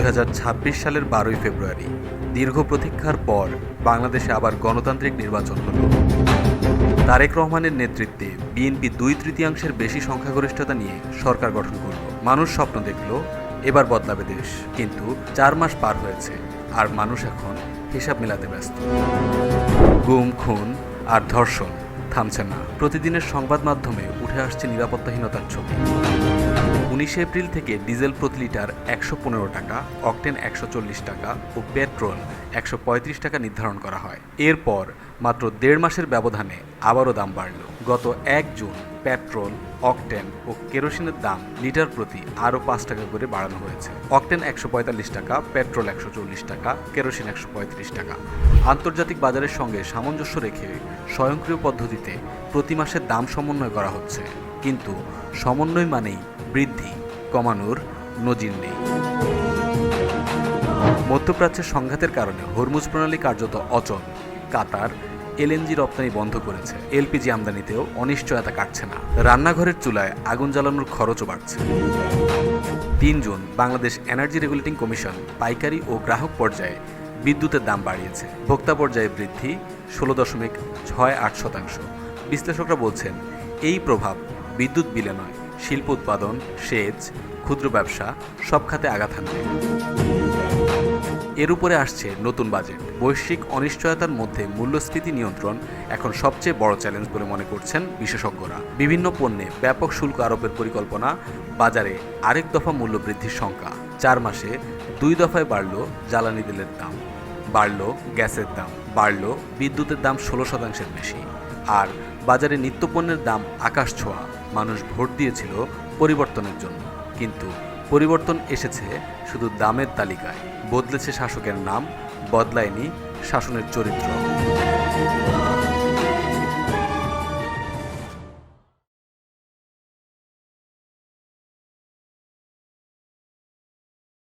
2026 সালের 12ই ফেব্রুয়ারি দীর্ঘ প্রতীক্ষার পর বাংলাদেশে আবার গণতান্ত্রিক নির্বাচন হলো। তারেক রহমানের নেতৃত্বে বিএনপি 2/3 বেশি সংখ্যাগরিষ্ঠতা নিয়ে সরকার গঠন করল। মানুষ স্বপ্ন দেখল এবার বদলাবে দেশ, কিন্তু 4 মাস পার হয়েছে আর মানুষ এখন হিসাব মেলাতে ব্যস্ত। গুম, খুন আর ধর্ষণ থামছে না। প্রতিদিনের সংবাদ মাধ্যমে উঠে আসছে নিরাপত্তাহীনতার ছবি। 19 এপ্রিল থেকে ডিজেল প্রতি লিটার 115 টাকা, অকটেন 140 টাকা ও পেট্রোল 135 টাকা নির্ধারণ করা হয়। এরপর মাত্র 1.5 মাসের ব্যবধানে আবারও দাম বাড়ল। গত 1 জুন পেট্রোল, অকটেন ও কেরোসিনের দাম লিটার প্রতি আরও 5 টাকা করে বাড়ানো হয়েছে। অকটেন 145 টাকা, পেট্রোল 140 টাকা, কেরোসিন 135 টাকা। আন্তর্জাতিক বাজারের সঙ্গে সামঞ্জস্য রেখে স্বয়ংক্রিয় পদ্ধতিতে প্রতি মাসের দাম সমন্বয় করা হচ্ছে, কিন্তু সমন্বয় মানেই বৃদ্ধি, কমানোর নজির নেই। মধ্যপ্রাচ্যের সংঘাতের কারণে হরমুজ প্রণালী কার্যত অচল। কাতার এলএনজি রপ্তানি বন্ধ করেছে। এলপিজি আমদানিতেও অনিশ্চয়তা কাটছে না। রান্নাঘরের চুলায় আগুন জ্বালানোর খরচও বাড়ছে। 3 June Bangladesh energy regulating commission পাইকারি ও গ্রাহক পর্যায়ে বিদ্যুতের দাম বাড়িয়েছে। ভোক্তা পর্যায়ে বৃদ্ধি 16.68%। বিশ্লেষকরা বলছেন এই প্রভাব বিদ্যুৎ বিলে নয়, শিল্প উৎপাদন, সেচ, ক্ষুদ্র ব্যবসা সব খাতে আঘাত হানবে। এর উপরে আসছে নতুন বাজেট। বৈশ্বিক অনিশ্চয়তার মধ্যে মূল্যস্ফীতি নিয়ন্ত্রণ এখন সবচেয়ে বড় চ্যালেঞ্জ বলে মনে করছেন বিশেষজ্ঞরা। বিভিন্ন পণ্যে ব্যাপক শুল্ক আরোপের পরিকল্পনা, বাজারে আরেক দফা মূল্য বৃদ্ধির শঙ্কা। 4 মাসে 2 দফায় বাড়ল জ্বালানি তেলের দাম, বাড়ল গ্যাসের দাম, বাড়ল বিদ্যুতের দাম 16% বেশি। আর বাজারে নিত্যপণ্যের দাম আকাশ ছোঁয়া। মানুষ ভোট দিয়েছিল পরিবর্তনের জন্য, কিন্তু পরিবর্তন এসেছে শুধু দামের তালিকায়। বদলেছে শাসকের নাম, বদলায়নি শাসনের চরিত্র।